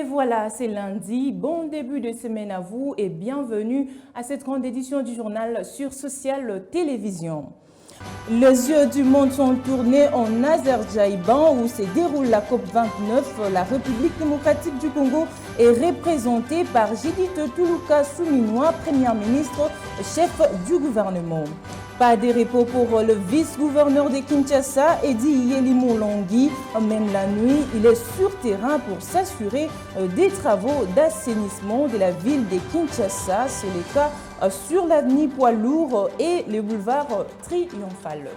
voilà, c'est lundi. Bon début de semaine à vous et bienvenue à cette grande édition du journal sur Social Télévision. Les yeux du monde sont tournés en Azerbaïdjan où se déroule la COP29. La République démocratique du Congo est représentée par Judith Tuluka Suminwa, première ministre, chef du gouvernement. Pas de repos pour le vice-gouverneur de Kinshasa, Edi Yelimolongui. Même la nuit, il est sur terrain pour s'assurer des travaux d'assainissement de la ville de Kinshasa. C'est le cas sur l'avenue Poids-Lourd et le boulevard Triomphal.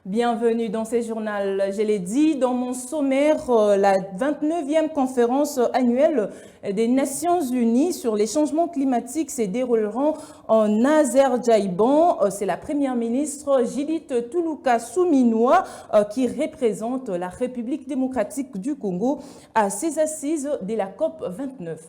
Bienvenue dans ce journal. Je l'ai dit dans mon sommaire, la 29e conférence annuelle des Nations Unies sur les changements climatiques se dérouleront en Azerbaïdjan. C'est la première ministre Judith Tuluka Suminwa qui représente la République démocratique du Congo à ses assises de la COP 29.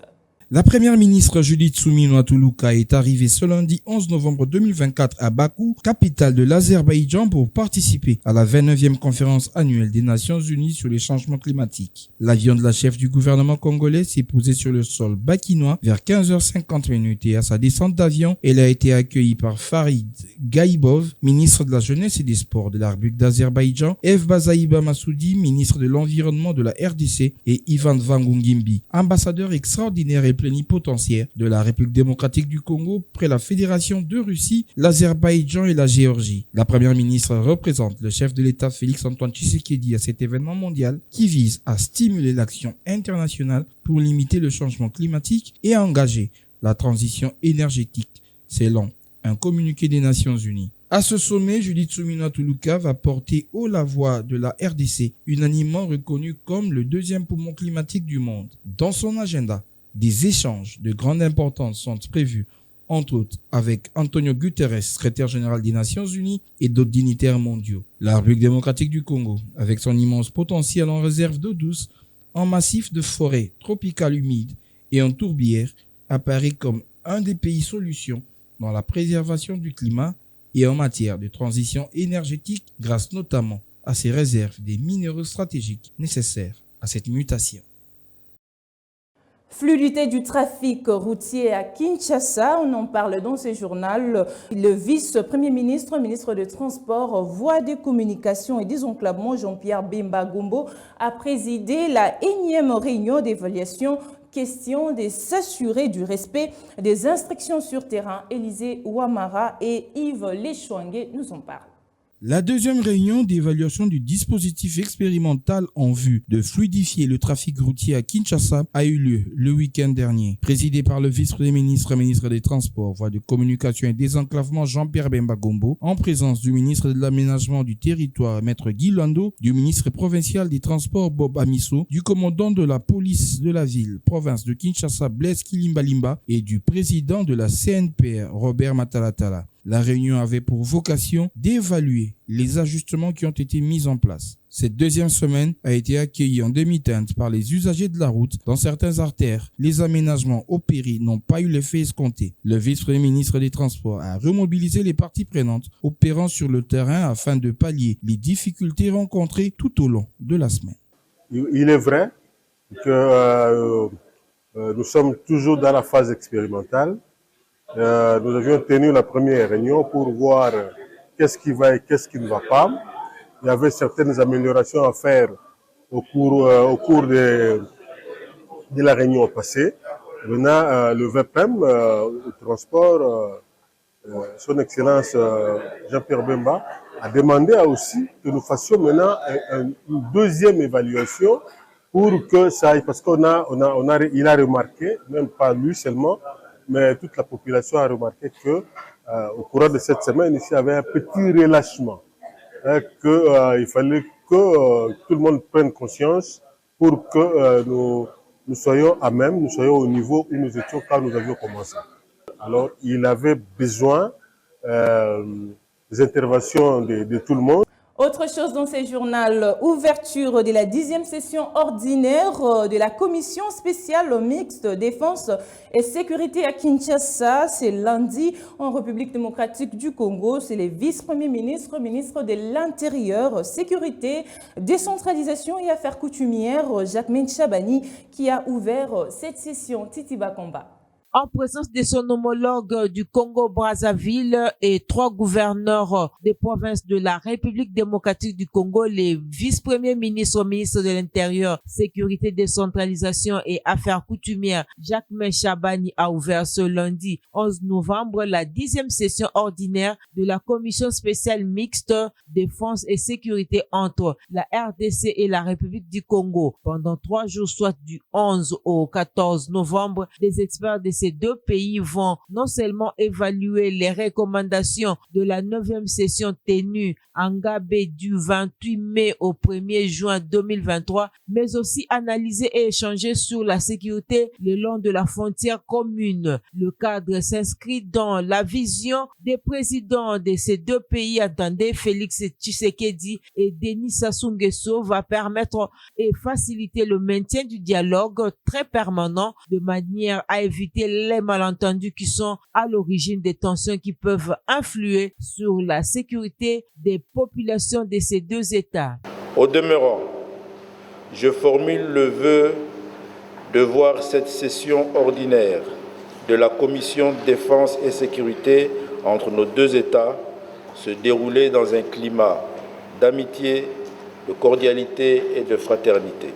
La première ministre Judith Suminwa Tuluka est arrivée ce lundi 11 novembre 2024 à Bakou, capitale de l'Azerbaïdjan, pour participer à la 29e conférence annuelle des Nations Unies sur les changements climatiques. L'avion de la chef du gouvernement congolais s'est posé sur le sol bakinois vers 15h50 et à sa descente d'avion, elle a été accueillie par Farid Gaïbov, ministre de la Jeunesse et des Sports de la République d'Azerbaïdjan, Evbazaïba Massoudi, ministre de l'Environnement de la RDC et Ivan Vangungimbi, ambassadeur extraordinaire et plénipotentiaire de la République démocratique du Congo près la Fédération de Russie, l'Azerbaïdjan et la Géorgie. La première ministre représente le chef de l'État Félix-Antoine Tshisekedi à cet événement mondial qui vise à stimuler l'action internationale pour limiter le changement climatique et à engager la transition énergétique, selon un communiqué des Nations Unies. À ce sommet, Judith Suminwa Tuluka va porter haut la voix de la RDC, unanimement reconnue comme le deuxième poumon climatique du monde. Dans son agenda, des échanges de grande importance sont prévus, entre autres avec Antonio Guterres, secrétaire général des Nations Unies, et d'autres dignitaires mondiaux. La République démocratique du Congo, avec son immense potentiel en réserve d'eau douce, en massif de forêts tropicales humides et en tourbières, apparaît comme un des pays solutions dans la préservation du climat et en matière de transition énergétique, grâce notamment à ses réserves des minéraux stratégiques nécessaires à cette mutation. Fluidité du trafic routier à Kinshasa, on en parle dans ce journal. Le vice-premier ministre, ministre des Transports, voies des communications et désenclavement, Jean-Pierre Bemba Gombo, a présidé la énième réunion d'évaluation. Question de s'assurer du respect des instructions sur terrain. Élisée Ouamara et Yves Lechouangue nous en parlent. La deuxième réunion d'évaluation du dispositif expérimental en vue de fluidifier le trafic routier à Kinshasa a eu lieu le week-end dernier. Présidée par le vice-premier ministre, ministre des Transports, voies de communication et désenclavement Jean-Pierre Bemba Gombo, en présence du ministre de l'Aménagement du Territoire, Maître Guy Lando, du ministre provincial des Transports Bob Amisso, du commandant de la police de la ville, province de Kinshasa, Blaise Kilimbalimba, et du président de la CNPR, Robert Matalatala. La réunion avait pour vocation d'évaluer les ajustements qui ont été mis en place. Cette deuxième semaine a été accueillie en demi-teinte par les usagers de la route. Dans certaines artères, les aménagements opérés n'ont pas eu l'effet escompté. Le vice-premier ministre des Transports a remobilisé les parties prenantes opérant sur le terrain afin de pallier les difficultés rencontrées tout au long de la semaine. Il est vrai que nous sommes toujours dans la phase expérimentale. Nous avions tenu la première réunion pour voir qu'est-ce qui va et qu'est-ce qui ne va pas. Il y avait certaines améliorations à faire au cours de la réunion passée. Maintenant, le VPM, au transport, son Excellence Jean-Pierre Bemba, a demandé aussi que nous fassions maintenant une deuxième évaluation pour que ça aille, parce qu'il a remarqué, même pas lui seulement, mais toute la population a remarqué que au cours de cette semaine, ici, il y avait un petit relâchement. Il fallait que tout le monde prenne conscience pour que nous soyons à même, nous soyons au niveau où nous étions quand nous avions commencé. Alors, il avait besoin des interventions de tout le monde. Autre chose dans ce journal, ouverture de la 10e session ordinaire de la commission spéciale mixte défense et sécurité à Kinshasa. C'est lundi en République démocratique du Congo. C'est le vice-premier ministre, ministre de l'Intérieur, Sécurité, Décentralisation et Affaires coutumières, Jacquemain Chabani, qui a ouvert cette session. Titi Bakomba. En présence de son homologue du Congo-Brazzaville et 3 gouverneurs des provinces de la République démocratique du Congo, les vice-premiers ministres, ministre de l'Intérieur, Sécurité, Décentralisation et Affaires coutumières, Jacquemain Chabani a ouvert ce lundi 11 novembre la 10e session ordinaire de la commission spéciale mixte défense et sécurité entre la RDC et la République du Congo. Pendant 3 jours, soit du 11 au 14 novembre, des experts de ces 2 pays vont non seulement évaluer les recommandations de la 9e session tenue en Gabé du 28 mai au 1er juin 2023, mais aussi analyser et échanger sur la sécurité le long de la frontière commune. Le cadre s'inscrit dans la vision des présidents de ces 2 pays entendés, Félix Tshisekedi et Denis Sassou Nguesso, va permettre et faciliter le maintien du dialogue très permanent de manière à éviter les malentendus qui sont à l'origine des tensions qui peuvent influer sur la sécurité des populations de ces 2 États. Au demeurant, je formule le vœu de voir cette session ordinaire de la Commission Défense et Sécurité entre nos 2 États se dérouler dans un climat d'amitié, de cordialité et de fraternité.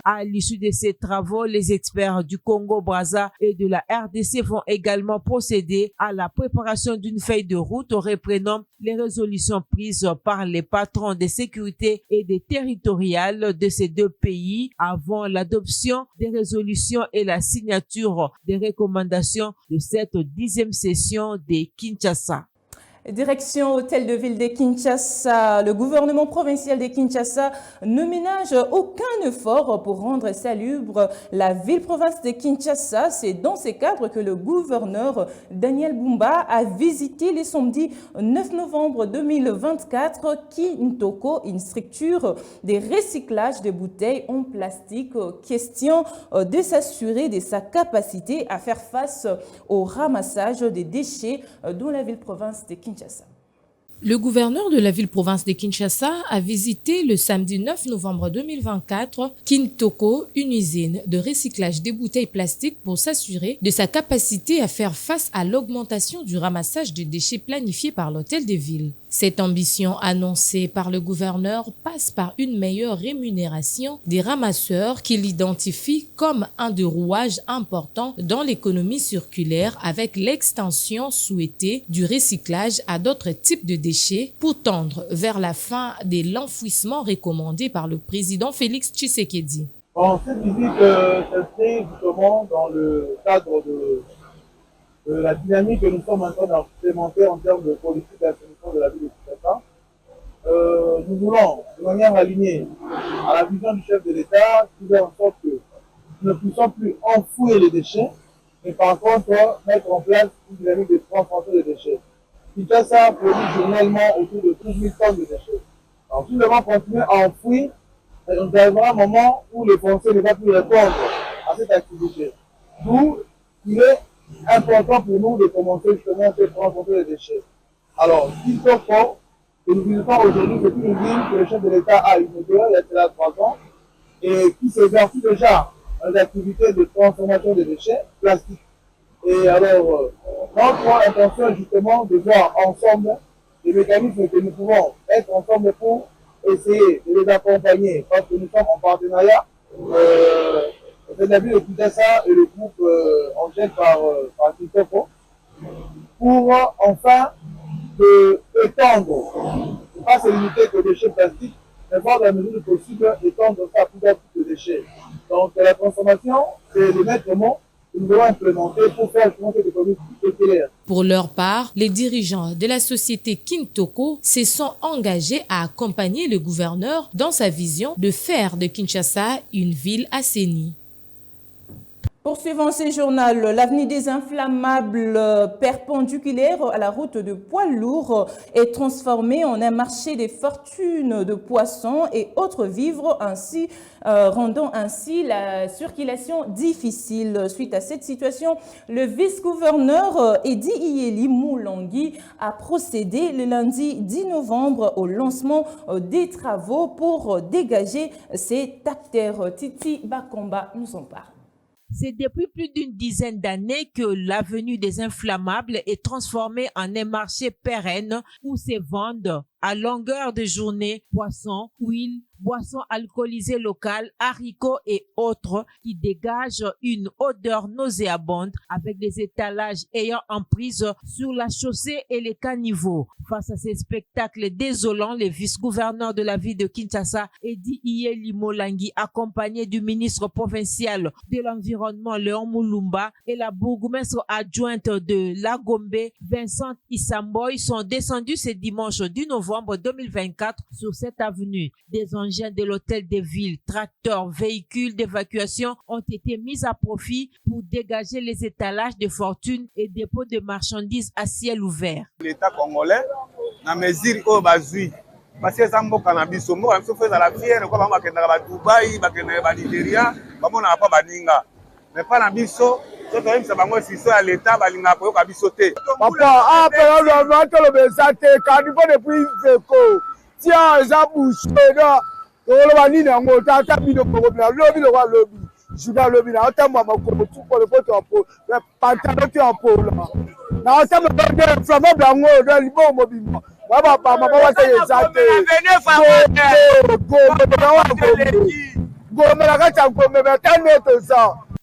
À l'issue de ces travaux, les experts du Congo-Brazza et de la RDC vont également procéder à la préparation d'une feuille de route reprenant les résolutions prises par les patrons de sécurité et des territoriales de ces 2 pays avant l'adoption des résolutions et la signature des recommandations de cette 10e session de Kinshasa. Direction Hôtel de Ville de Kinshasa, le gouvernement provincial de Kinshasa ne ménage aucun effort pour rendre salubre la ville-province de Kinshasa. C'est dans ce cadre que le gouverneur Daniel Bumba a visité le samedi 9 novembre 2024 Kintoko, une structure de recyclage de bouteilles en plastique. Question de s'assurer de sa capacité à faire face au ramassage des déchets dans la ville-province de Kinshasa. Le gouverneur de la ville-province de Kinshasa a visité le samedi 9 novembre 2024 Kintoko, une usine de recyclage des bouteilles plastiques pour s'assurer de sa capacité à faire face à l'augmentation du ramassage de déchets planifié par l'hôtel de ville. Cette ambition annoncée par le gouverneur passe par une meilleure rémunération des ramasseurs qu'il identifie comme un des rouages importants dans l'économie circulaire avec l'extension souhaitée du recyclage à d'autres types de déchets pour tendre vers la fin de l'enfouissement recommandé par le président Félix Tshisekedi. Cette visite s'inscrit justement dans le cadre de la dynamique que nous sommes en train d'implémenter en termes de politique d'assainissement de la ville de Kinshasa. Nous voulons, de manière alignée à la vision du chef de l'État, faire en sorte que nous ne puissions plus enfouir les déchets, mais par contre mettre en place une dynamique de transformation des déchets. Kinshasa produit journellement autour de 12 000 tonnes de déchets. Alors si nous devons continuer à enfouir, on arrivera un moment où les Français ne vont plus répondre à cette activité. D'où il est important pour nous de commencer justement à transformer les déchets. Alors, ce qu'il faut que nous visitons aujourd'hui, c'est une ville que le chef de l'État a inaugurée il y a déjà 3 ans et qui s'exerce déjà dans les activités de transformation des déchets plastiques. Et alors, notre intention est justement de voir ensemble les mécanismes que nous pouvons être ensemble pour essayer de les accompagner parce que nous sommes en partenariat. C'est la ville de Kinshasa et le groupe engagé par Kintoko pour enfin étendre, pas se limiter aux déchets plastiques, mais voir dans la mesure du possible étendre ça à plusieurs types de déchets. Donc la transformation, c'est le maître mot que nous devons implémenter pour faire justement cette économie circulaire. Pour leur part, les dirigeants de la société Kintoko se sont engagés à accompagner le gouverneur dans sa vision de faire de Kinshasa une ville assainie. Poursuivons ce journal, l'avenue des Inflammables perpendiculaire à la route de poids lourds est transformée en un marché des fortunes de poissons et autres vivres, rendant ainsi la circulation difficile. Suite à cette situation, le vice-gouverneur Edi Iyeli Moulangui a procédé le lundi 10 novembre au lancement des travaux pour dégager cet acteur. Titi Bakomba nous en parle. C'est depuis plus d'une dizaine d'années que l'avenue des Inflammables est transformée en un marché pérenne où se vendent à longueur de journée poissons, huile, boissons alcoolisées locales, haricots et autres qui dégagent une odeur nauséabonde avec des étalages ayant emprise sur la chaussée et les caniveaux. Face à ces spectacles désolants, le vice-gouverneur de la ville de Kinshasa, Edi Iyeli Moulangui, accompagné du ministre provincial de l'Environnement, Léon Moulumba, et la bourgmestre adjointe de Lagombe, Vincent Issamboy, sont descendus ce dimanche 10 novembre 2024 sur cette avenue. Des engins de l'hôtel de ville, tracteurs, véhicules d'évacuation ont été mis à profit pour dégager les étalages de fortune et dépôts de marchandises à ciel ouvert. L'État congolais, na mesure au bazui, parce que ça m'a cannabis, on m'a fait la fière, comme on va Dubaï, on Nigeria, comme on n'a pas baninga. Mais pas la biso, c'est quand même ça va moi si ça l'État va l'inga pour kabisoter. Papa, après le matin le besate, quand il faut depuis Zeko, tiens, ça bouche, là, on va ni dans mon temps, tapi de problème, lobby le roi lobby, je vais lobby là, attends moi comme tout pour le poteau en peau, le pantalon tu en peau là. Là, ça me donne des flammes blancs dans le bon mobile. Papa, maman va te exalter.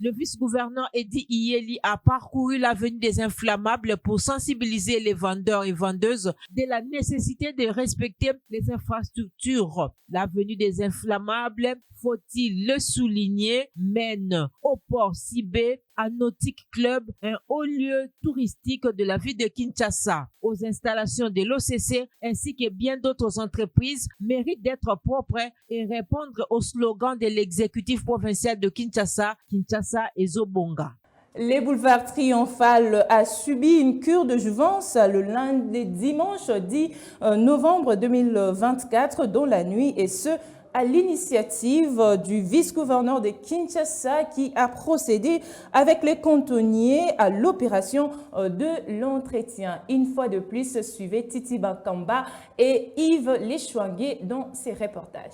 Le vice-gouverneur Edi Iyeli a parcouru l'avenue des Inflammables pour sensibiliser les vendeurs et vendeuses de la nécessité de respecter les infrastructures. L'avenue des Inflammables, faut-il le souligner, mène au port Sibé, à Nautique Club, un haut lieu touristique de la ville de Kinshasa. Aux installations de l'OCC ainsi que bien d'autres entreprises méritent d'être propres et répondre au slogan de l'exécutif provincial de Kinshasa, Kinshasa Ezobonga. Les boulevards Triomphal a subi une cure de jouvence le lundi dimanche 10 novembre 2024 dans la nuit et ce à l'initiative du vice-gouverneur de Kinshasa qui a procédé avec les cantonniers à l'opération de l'entretien. Une fois de plus, suivez Titi Bakamba et Yves Lechouangué dans ces reportages.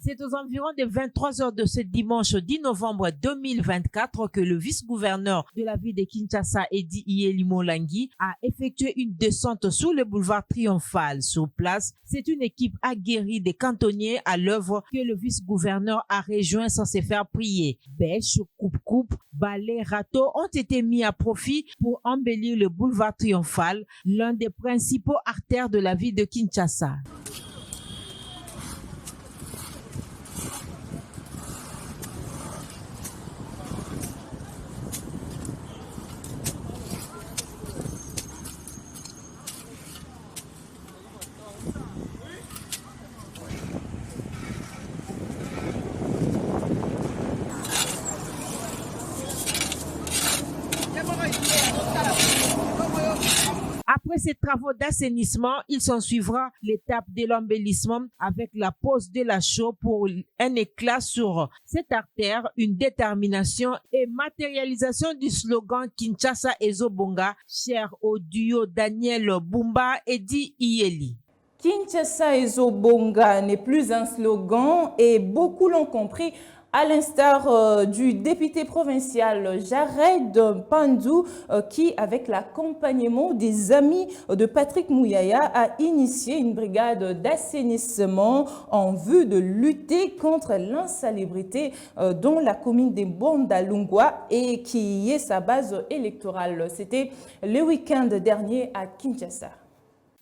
C'est aux environs de 23 heures de ce dimanche 10 novembre 2024 que le vice-gouverneur de la ville de Kinshasa, Edi Iyeli Moulangui, a effectué une descente sur le boulevard Triomphal. Sur place, c'est une équipe aguerrie des cantonniers à l'œuvre que le vice-gouverneur a rejoint sans se faire prier. Bêches, coupe-coupe, balais, râteaux ont été mis à profit pour embellir le boulevard Triomphal, l'un des principaux artères de la ville de Kinshasa. Après ces travaux d'assainissement, il s'en suivra l'étape de l'embellissement avec la pose de la chaux pour un éclat sur cette artère, une détermination et matérialisation du slogan Kinshasa Ezobonga, cher au duo Daniel Bumba et Edi Iyeli. Kinshasa Ezobonga n'est plus un slogan et beaucoup l'ont compris. À l'instar du député provincial Jared Pandou qui, avec l'accompagnement des amis de Patrick Mouyaya, a initié une brigade d'assainissement en vue de lutter contre l'insalubrité dans la commune de Bondalungwa et qui est sa base électorale. C'était le week-end dernier à Kinshasa.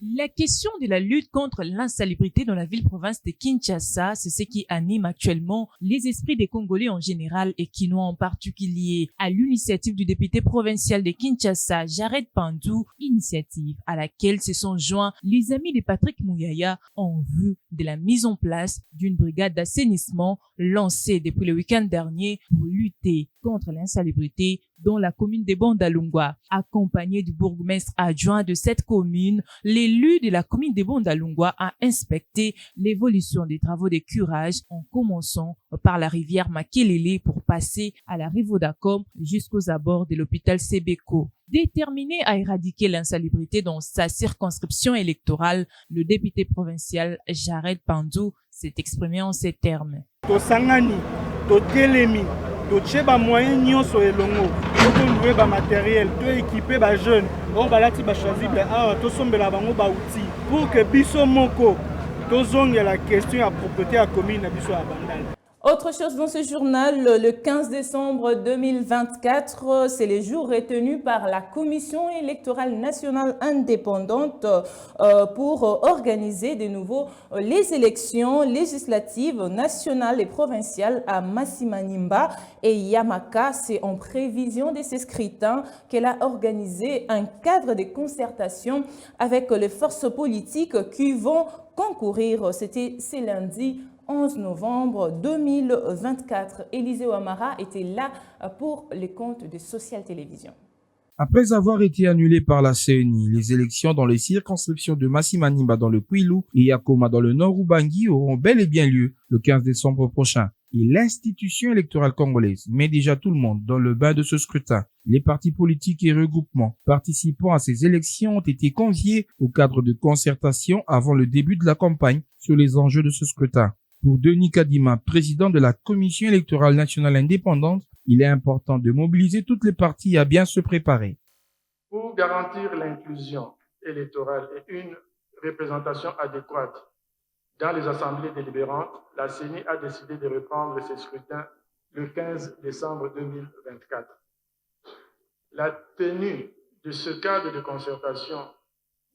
La question de la lutte contre l'insalubrité dans la ville-province de Kinshasa, c'est ce qui anime actuellement les esprits des Congolais en général et Kinois en particulier. À l'initiative du député provincial de Kinshasa, Jared Pandou, initiative à laquelle se sont joints les amis de Patrick Mouyaya en vue de la mise en place d'une brigade d'assainissement lancée depuis le week-end dernier pour lutter contre l'insalubrité dans la commune de Bondalungwa. Accompagné du bourgmestre adjoint de cette commune, l'élu de la commune de Bondalungwa a inspecté l'évolution des travaux de curage en commençant par la rivière Makelele pour passer à la rive Vodacom jusqu'aux abords de l'hôpital Sebeko. Déterminé à éradiquer l'insalubrité dans sa circonscription électorale, le député provincial Jared Pandou s'est exprimé en ces termes. Tosangani, totelemi, totie ba moyen nyonso elongo, tokonduwe ba matériel, to équiper ba jeunes, o balati ba choisible awa tosombela bango ba outils pour que biso moko tozonge la question à propreté à commune na biso ya Bandal. Autre chose dans ce journal, le 15 décembre 2024, c'est les jours retenus par la Commission électorale nationale indépendante pour organiser de nouveau les élections législatives nationales et provinciales à Masimanimba et Yamaka. C'est en prévision de ces scrutins qu'elle a organisé un cadre de concertation avec les forces politiques qui vont concourir. C'était ce lundi 11 novembre 2024. Élisée Ouamara était là pour les comptes de Social Télévision. Après avoir été annulées par la CENI, les élections dans les circonscriptions de Masimanimba dans le Kwilu et Yakoma dans le Nord Ubangi auront bel et bien lieu le 15 décembre prochain. Et l'institution électorale congolaise met déjà tout le monde dans le bain de ce scrutin. Les partis politiques et regroupements participant à ces élections ont été conviés au cadre de concertation avant le début de la campagne sur les enjeux de ce scrutin. Pour Denis Kadima, président de la Commission électorale nationale indépendante, il est important de mobiliser toutes les parties à bien se préparer. Pour garantir l'inclusion électorale et une représentation adéquate dans les assemblées délibérantes, la CENI a décidé de reprendre ses scrutins le 15 décembre 2024. La tenue de ce cadre de concertation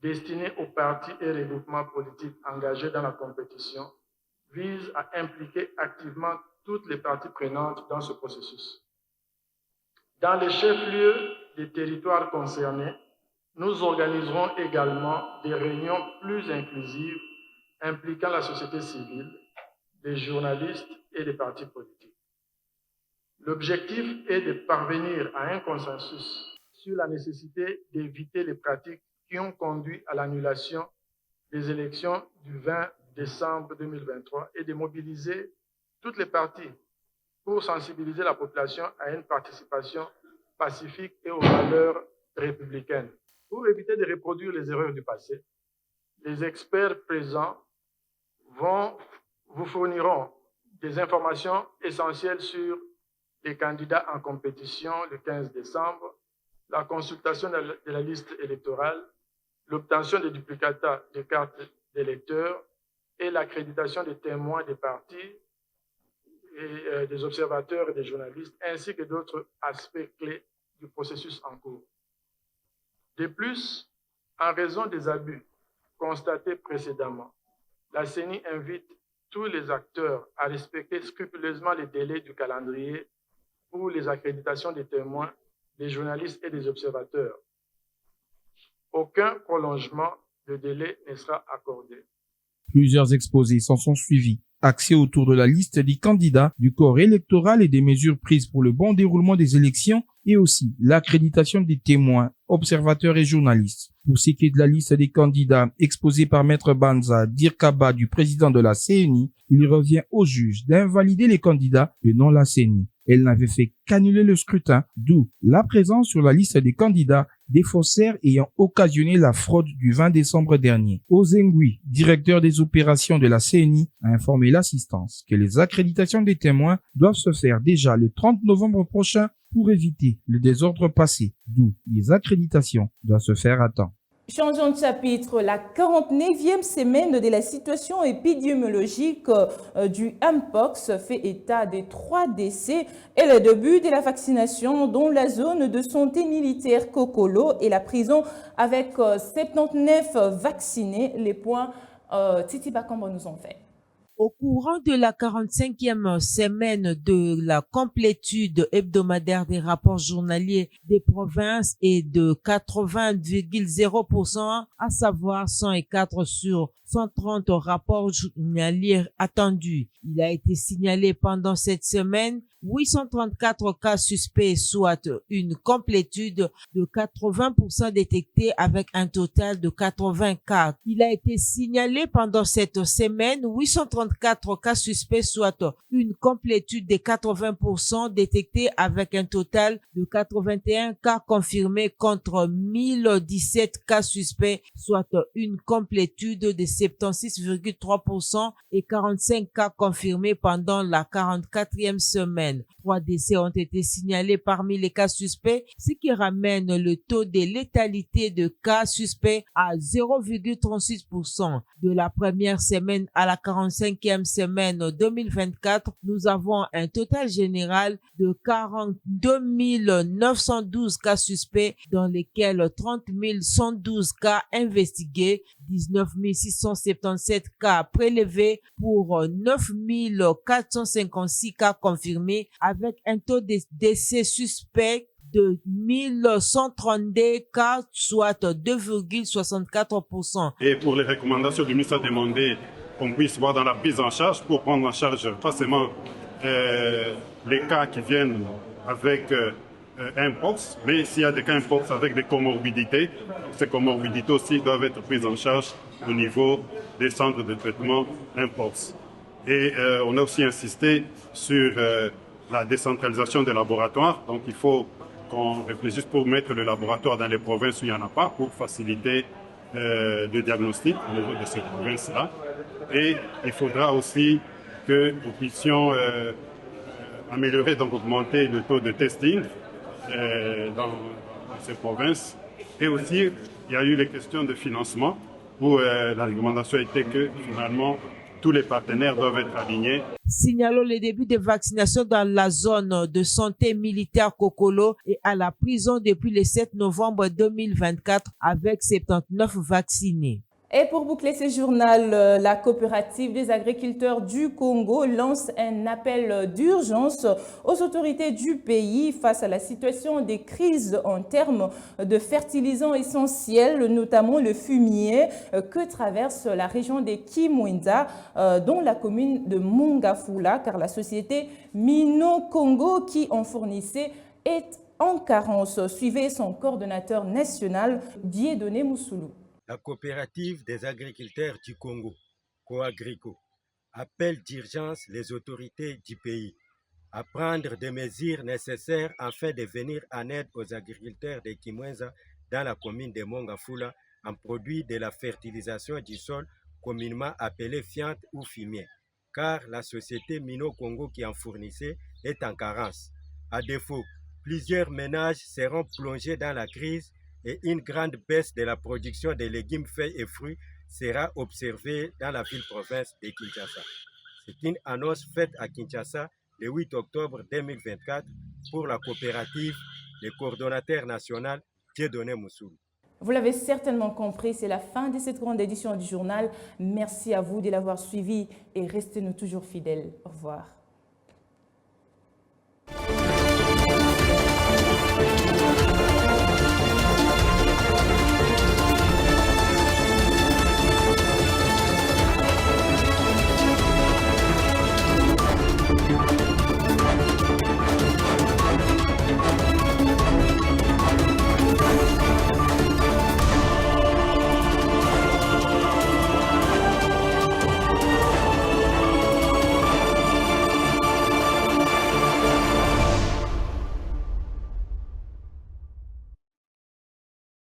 destiné aux partis et regroupements politiques engagés dans la compétition vise à impliquer activement toutes les parties prenantes dans ce processus. Dans les chefs-lieux des territoires concernés, nous organiserons également des réunions plus inclusives impliquant la société civile, les journalistes et les partis politiques. L'objectif est de parvenir à un consensus sur la nécessité d'éviter les pratiques qui ont conduit à l'annulation des élections du 20 décembre 2023 et de mobiliser toutes les parties pour sensibiliser la population à une participation pacifique et aux valeurs républicaines. Pour éviter de reproduire les erreurs du passé, les experts présents vous fourniront des informations essentielles sur les candidats en compétition le 15 décembre, la consultation de la liste électorale, l'obtention des duplicata de cartes d'électeurs et l'accréditation des témoins des partis et des observateurs et des journalistes, ainsi que d'autres aspects clés du processus en cours. De plus, en raison des abus constatés précédemment, la CENI invite tous les acteurs à respecter scrupuleusement les délais du calendrier pour les accréditations des témoins, des journalistes et des observateurs. Aucun prolongement de délai ne sera accordé. Plusieurs exposés s'en sont suivis, axés autour de la liste des candidats, du corps électoral et des mesures prises pour le bon déroulement des élections et aussi l'accréditation des témoins, observateurs et journalistes. Pour ce qui est de la liste des candidats exposée par Maître Banza Dirkaba du président de la CENI, il revient au juge d'invalider les candidats et non la CENI. Elle n'avait fait qu'annuler le scrutin, d'où la présence sur la liste des candidats des faussaires ayant occasionné la fraude du 20 décembre dernier. Ozengui, directeur des opérations de la CENI, a informé l'assistance que les accréditations des témoins doivent se faire déjà le 30 novembre prochain pour éviter le désordre passé, d'où les accréditations doivent se faire à temps. Changeons de chapitre, la 49e semaine de la situation épidémiologique du Mpox fait état des 3 décès et le début de la vaccination dans la zone de santé militaire Kokolo et la prison avec 79 vaccinés. Les points Titi Bakambo nous ont fait. Au courant de la 45e semaine de la complétude hebdomadaire des rapports journaliers des provinces et de 80,0%, à savoir 104 sur 130 rapports journaliers attendus. Il a été signalé pendant cette semaine 834 cas suspects, soit une complétude de 80% détectés avec un total de 80 cas. Il a été signalé pendant cette semaine 834 cas suspects, soit une complétude de 80% détectés avec un total de 81 cas confirmés contre 1017 cas suspects, soit une complétude de 76,3% et 45 cas confirmés pendant la 44e semaine. 3 décès ont été signalés parmi les cas suspects, ce qui ramène le taux de létalité de cas suspects à 0,36%. De la première semaine à la 45e semaine 2024, nous avons un total général de 42 912 cas suspects, dans lesquels 30 112 cas investigués, 19 677 cas prélevés pour 9 456 cas confirmés, avec un taux de décès suspect de 1132 cas, soit 2,64%. Et pour les recommandations du ministre a demandé qu'on puisse voir dans la prise en charge pour prendre en charge forcément les cas qui viennent avec Mpox, mais s'il y a des cas Mpox avec des comorbidités, ces comorbidités aussi doivent être prises en charge au niveau des centres de traitement Mpox. Et on a aussi insisté sur la décentralisation des laboratoires. Donc il faut qu'on réfléchisse pour mettre le laboratoire dans les provinces où il n'y en a pas, pour faciliter le diagnostic au niveau de ces provinces-là. Et il faudra aussi que nous puissions améliorer, donc augmenter le taux de testing dans ces provinces. Et aussi, il y a eu les questions de financement, où la recommandation était que finalement, tous les partenaires doivent être alignés. Signalons le début de vaccination dans la zone de santé militaire Kokolo et à la prison depuis le 7 novembre 2024 avec 79 vaccinés. Et pour boucler ce journal, la coopérative des agriculteurs du Congo lance un appel d'urgence aux autorités du pays face à la situation des crises en termes de fertilisants essentiels, notamment le fumier que traverse la région de Kimwenda, dont la commune de Mongafula, car la société Mino Congo qui en fournissait est en carence. Suivez son coordonnateur national, Dieudonné Moussoulou. La coopérative des agriculteurs du Congo, Coagrico, appelle d'urgence les autorités du pays à prendre des mesures nécessaires afin de venir en aide aux agriculteurs de Kimwenza dans la commune de Mongafula en produit de la fertilisation du sol communément appelée fiente ou fumier, car la société Mino Congo qui en fournissait est en carence. À défaut, plusieurs ménages seront plongés dans la crise et une grande baisse de la production de légumes, feuilles et fruits sera observée dans la ville-province de Kinshasa. C'est une annonce faite à Kinshasa le 8 octobre 2024 pour la coopérative, le coordonnateur national Dieudonné Moussoulou. Vous l'avez certainement compris, c'est la fin de cette grande édition du journal. Merci à vous de l'avoir suivi et restez-nous toujours fidèles. Au revoir.